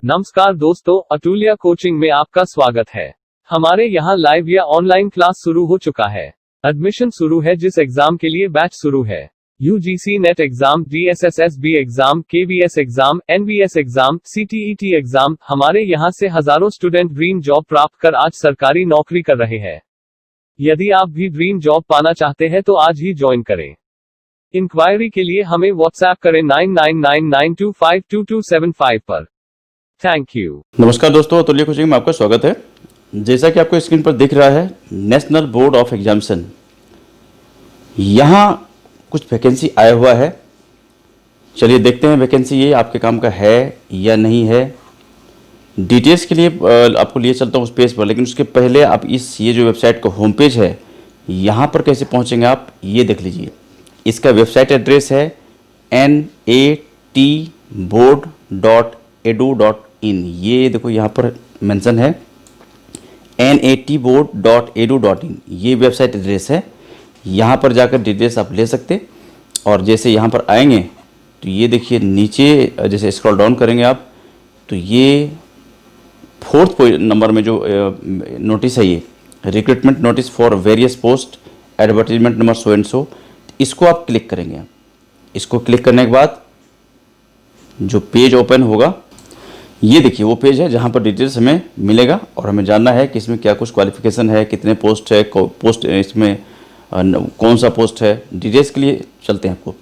नमस्कार दोस्तों, अतुल्या कोचिंग में आपका स्वागत है। हमारे यहाँ लाइव या ऑनलाइन क्लास शुरू हो चुका है। एडमिशन शुरू है। जिस एग्जाम के लिए बैच शुरू है, UGC net exam, DSSSB exam, KVS exam, NVS exam, CTET exam. हमारे यहाँ से हजारों स्टूडेंट ड्रीम जॉब प्राप्त कर आज सरकारी नौकरी कर रहे हैं। यदि आप भी ड्रीम जॉब पाना चाहते हैं तो आज ही ज्वाइन करें। इंक्वायरी के लिए हमें व्हाट्सएप करें 9999252275 पर। Thank you. नमस्कार दोस्तों, अतुल्य कोचिंग में आपका स्वागत है। जैसा कि आपको स्क्रीन पर दिख रहा है, नेशनल बोर्ड ऑफ एग्जामिनेशन, यहाँ कुछ वैकेंसी आया हुआ है। चलिए देखते हैं वैकेंसी ये आपके काम का है या नहीं है। डिटेल्स के लिए आपको लिए चलता हूँ उस पेज पर, लेकिन उसके पहले आप ये जो वेबसाइट का होम पेज है, यहाँ पर कैसे पहुँचेंगे आप ये देख लीजिए। इसका वेबसाइट एड्रेस है natboard.edu.in। ये देखो यहाँ पर मेंशन है natboard.edu.in, ये वेबसाइट एड्रेस है। यहाँ पर जाकर डिटेल्स आप ले सकते। और जैसे यहाँ पर आएंगे तो ये देखिए नीचे जैसे स्क्रॉल डाउन करेंगे आप तो ये 4th नंबर में जो नोटिस है, ये recruitment notice for various post, advertisement number so and so, इसको आप क्लिक करेंगे। इसको क्लिक करने के बाद जो पेज ओपन होगा, ये देखिए वो पेज है जहाँ पर डिटेल्स हमें मिलेगा और हमें जानना है कि इसमें क्या कुछ क्वालिफिकेशन है, कितने पोस्ट है, पोस्ट इसमें कौन सा पोस्ट है। डिटेल्स के लिए चलते हैं आपको।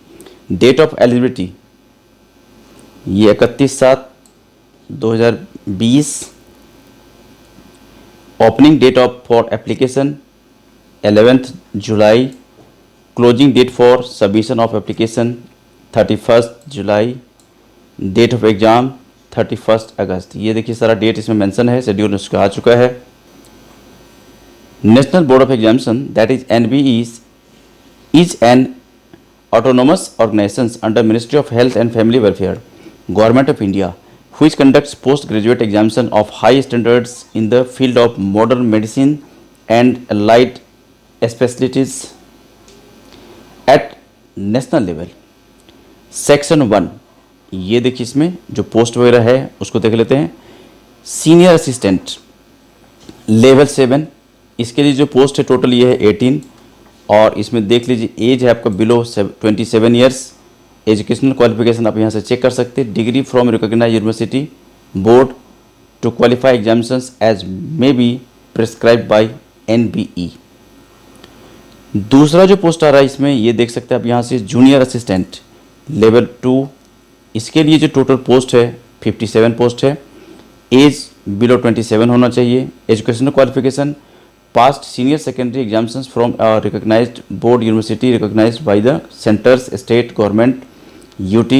डेट ऑफ एलिजिबिलिटी ये 31/7/2020। Opening date of for application 11th July. Closing date for submission of application 31st July. Date of exam 31st August. ये देखिए सारा डेट इसमें मेंशन है, शेड्यूल उसका आ चुका है। National board of examination that is NBE is an autonomous organisation under ministry of health and family welfare, government of India, which conducts post-graduate examination of high standards in the field of modern medicine and allied specialties at national level. Section 1, ये देखिए इसमें जो post वगैरह है उसको देख लेते हैं। सीनियर असिस्टेंट लेवल 7, इसके लिए जो पोस्ट है टोटल ये है 18। और इसमें देख लीजिए एज है आपका बिलो 27 ईयर्स। एजुकेशनल क्वालिफिकेशन आप यहाँ से चेक कर सकते हैं। Degree from recognise university board to qualify examinations as may be prescribe by NBE। दूसरा जो पोस्ट आ रहा है इसमें ये देख सकते हैं आप यहाँ से जूनियर असिस्टेंट लेवल 2। इसके लिए जो टोटल पोस्ट है 57 पोस्ट है। एज बिलो 27 होना चाहिए। Educational qualification past senior secondary examinations from recognised board university recognised by the centres state government UT।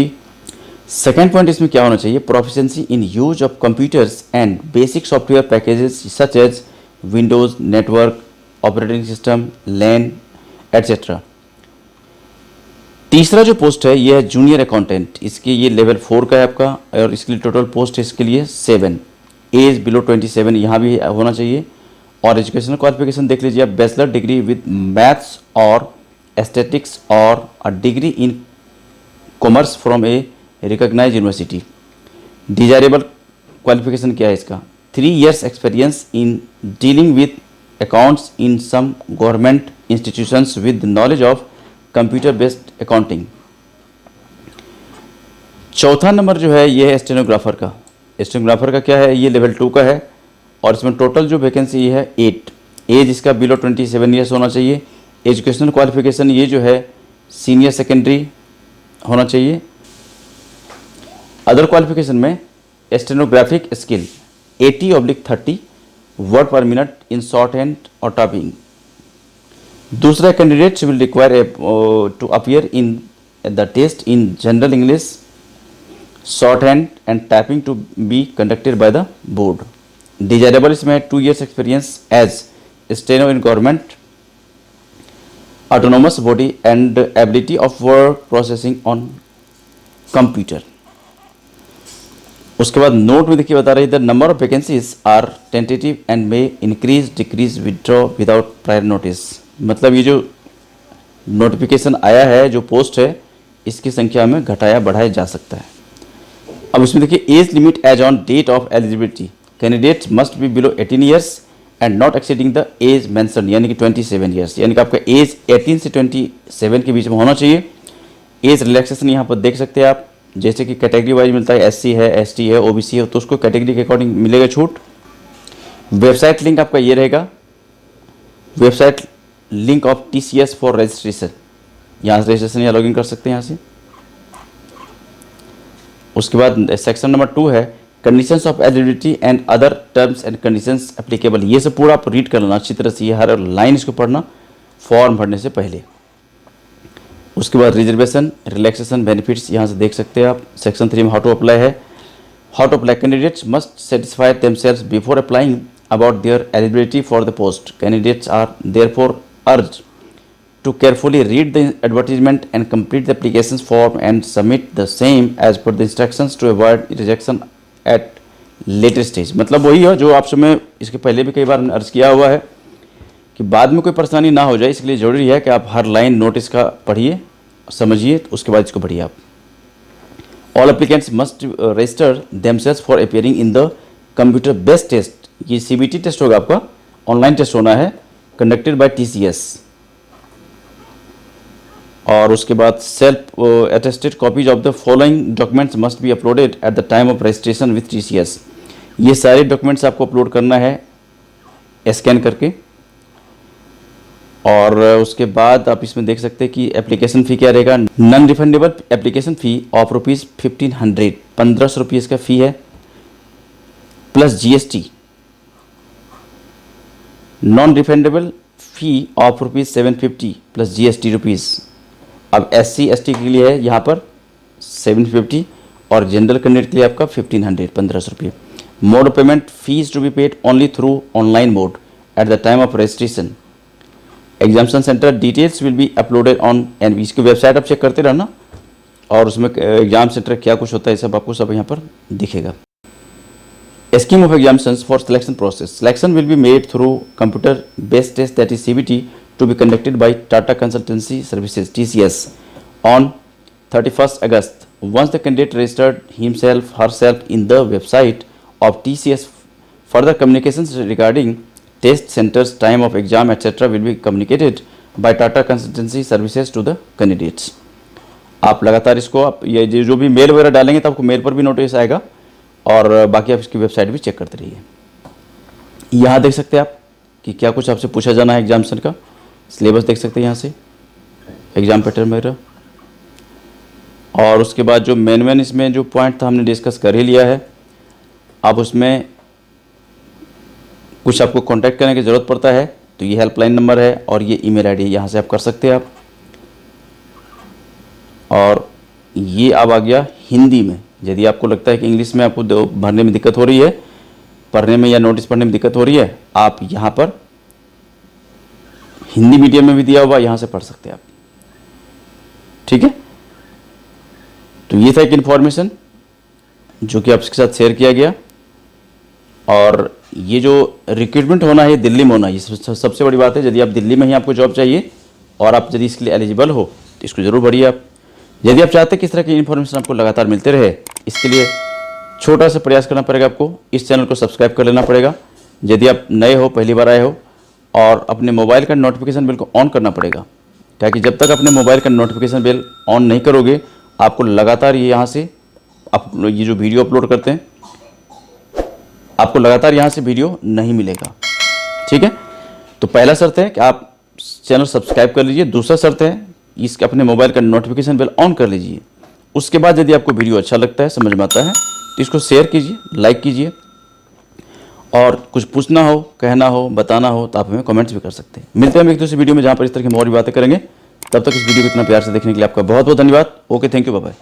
Second point इसमें क्या होना चाहिए, proficiency in use of computers and basic software packages such as Windows, network, operating system, LAN etcetera. तीसरा जो post है ये है junior accountant. इसके ये लेवल 4 का है आपका और इसके लिए टोटल पोस्ट है इसके लिए 7। एज बिलो 27 यहाँ भी होना चाहिए। और एजुकेशनल क्वालिफिकेशन देख लीजिए आप, बैचलर डिग्री विद मैथ्स और एस्थेटिक्स और a degree in commerce from a recognise university. Desirable qualification क्या है इसका, 3 years experience in dealing with accounts in some government institutions with knowledge of computer based accounting. चौथा नंबर जो है ये है स्टेनोग्राफर का। स्टेनोग्राफर का क्या है, ये लेवल 2 का है और इसमें टोटल जो वैकेंसी है 8। एज इसका बिलो 27 ईयर्स होना चाहिए। एजुकेशनल क्वालिफिकेशन ये जो है सीनियर सेकेंडरी होना चाहिए। अदर क्वालिफिकेशन में stenographic skill 80/30 word per minute in shorthand और टाइपिंग। दूसरा, candidates will require to appear in the test in general English, shorthand and typing to be conducted by the board. Desirable इसमें 2 years experience as steno in government autonomous body and ability of word processing on computer. उसके बाद note में देखिए बता रही है the number of vacancies are tentative and may increase decrease withdraw without prior notice. मतलब ये जो नोटिफिकेशन आया है, जो पोस्ट है, इसकी संख्या में घटाया बढ़ाया जा सकता है। अब इसमें देखिए age limit age on date of eligibility, candidates must be below 18 years and not exceeding the age mention, यानी कि 27 ईयर्स, यानी कि आपका एज 18 से 27 के बीच में होना चाहिए। एज रिलैक्सेशन यहाँ पर देख सकते हैं आप, जैसे कि कैटेगरी वाइज मिलता है, SC है, ST है, OBC है, तो उसको कैटेगरी के अकॉर्डिंग मिलेगा छूट। वेबसाइट लिंक आपका ये रहेगा, website link of TCS for registration, यहाँ से रजिस्ट्रेशन या लॉगिन कर सकते हैं यहाँ से। उसके बाद सेक्शन नंबर 2 है conditions of eligibility and other terms and conditions applicable. ये सब पूरा आप रीड कर लेना अच्छी तरह से, ये हर लाइन इसको पढ़ना फॉर्म भरने से पहले। उसके बाद रिजर्वेशन, रिलैक्सेशन, बेनिफिट्स यहाँ से देख सकते हैं आप। सेक्शन 3 में हाउ टू अप्लाई है, how to apply, candidates must satisfy themselves before applying about their eligibility for the post, candidates are therefore urged to carefully read the advertisement and complete the applications form and submit the same as per the instructions to avoid rejection at later stage। मतलब वही है जो आप समय इसके पहले भी कई बार अर्ज किया हुआ है कि बाद में कोई परेशानी ना हो जाए, इसके लिए ज़रूरी है कि आप हर लाइन नोटिस का पढ़िए, समझिए, तो उसके बाद इसको पढ़िए आप। All applicants must register themselves for appearing in the computer based test, ये CBT टेस्ट होगा आपका, ऑनलाइन टेस्ट होना है, कंडक्टेड बाय TCS। और उसके बाद self attested copies of the following documents must be uploaded eight the time of registration with TCS। ये सारे डॉक्यूमेंट्स आपको अपलोड करना है स्कैन करके। और उसके बाद आप इसमें देख सकते हैं कि एप्लीकेशन फ़ी क्या रहेगा, non refundable application fee of ₹1500, 1500 rupees का फ़ी है plus GST। Non refundable fee of ₹750 plus GST rupees. अब SC ST के लिए है यहाँ पर 750 और जनरल कैंडिडेट के लिए आपका 1500, 1500 रुपये। Mode of payment, fees to be paid only through online mode at the time of registration. Examination centre details will be uploaded on NB, इसकी वेबसाइट आप चेक करते रहना और उसमें एग्जाम सेंटर क्या कुछ होता है सब आपको सब यहाँ पर दिखेगा। Scheme of examinations for selection process, selection will be made through computer based test that is CBT to be conducted by Tata Consultancy Services TCS on 31st August. Once the candidate registered herself in the website of TCS, further communications regarding test centers, time of exam, etc. will be communicated by Tata Consultancy Services to the candidates. आप लगातार इसको आप ये जो भी mail वगैरह डालेंगे तो आपको मेल पर भी नोटिस आएगा और बाकी आप इसकी वेबसाइट भी चेक करते रहिए। यहाँ देख सकते हैं आप कि क्या कुछ आपसे पूछा जाना है एग्जामिनेशन का, सिलेबस देख सकते हैं यहाँ से, एग्जाम पैटर्न वगैरह। और उसके बाद जो मेन इसमें जो पॉइंट था हमने डिस्कस कर ही लिया है। अब उसमें कुछ आपको कांटेक्ट करने की ज़रूरत पड़ता है तो ये हेल्पलाइन नंबर है और ये ईमेल आईडी यहाँ से आप कर सकते हैं आप। और ये अब आ गया हिंदी में, यदि आपको लगता है कि इंग्लिश में आपको भरने में दिक्कत हो रही है, पढ़ने में या नोटिस पढ़ने में दिक्कत हो रही है, आप यहाँ पर हिंदी मीडियम में भी दिया हुआ, यहाँ से पढ़ सकते हैं आप। ठीक है, तो ये था एक इन्फॉर्मेशन जो कि आपके साथ शेयर किया गया। और ये जो रिक्रूटमेंट होना है दिल्ली में होना है, ये सबसे बड़ी बात है। यदि आप दिल्ली में ही आपको जॉब चाहिए और आप यदि इसके लिए एलिजिबल हो तो इसको ज़रूर भरिए आप। यदि आप चाहते हैं कि इस तरह की इन्फॉर्मेशन आपको लगातार मिलते रहे, इसके लिए छोटा सा प्रयास करना पड़ेगा, आपको इस चैनल को सब्सक्राइब कर लेना पड़ेगा यदि आप नए हो, पहली बार आए हो, और अपने मोबाइल का नोटिफिकेशन बेल को ऑन करना पड़ेगा, ताकि जब तक अपने मोबाइल का नोटिफिकेशन बेल ऑन नहीं करोगे आपको लगातार ये यहाँ से ये जो वीडियो अपलोड करते हैं आपको लगातार यहाँ से वीडियो नहीं मिलेगा। ठीक है, तो पहला शर्त है कि आप चैनल सब्सक्राइब कर लीजिए, दूसरा शर्त है इसके अपने मोबाइल का नोटिफिकेशन बेल ऑन कर लीजिए। उसके बाद यदि आपको वीडियो अच्छा लगता है, समझ में आता है, तो इसको शेयर कीजिए, लाइक कीजिए, और कुछ पूछना हो, कहना हो, बताना हो तो आप हमें कमेंट्स भी कर सकते हैं। मिलते हैं हम एक दूसरे वीडियो में जहाँ पर इस तरह की और भी बातें करेंगे। तब तक इस वीडियो को इतना प्यार से देखने के लिए आपका बहुत बहुत धन्यवाद। Okay, thank you, bye bye.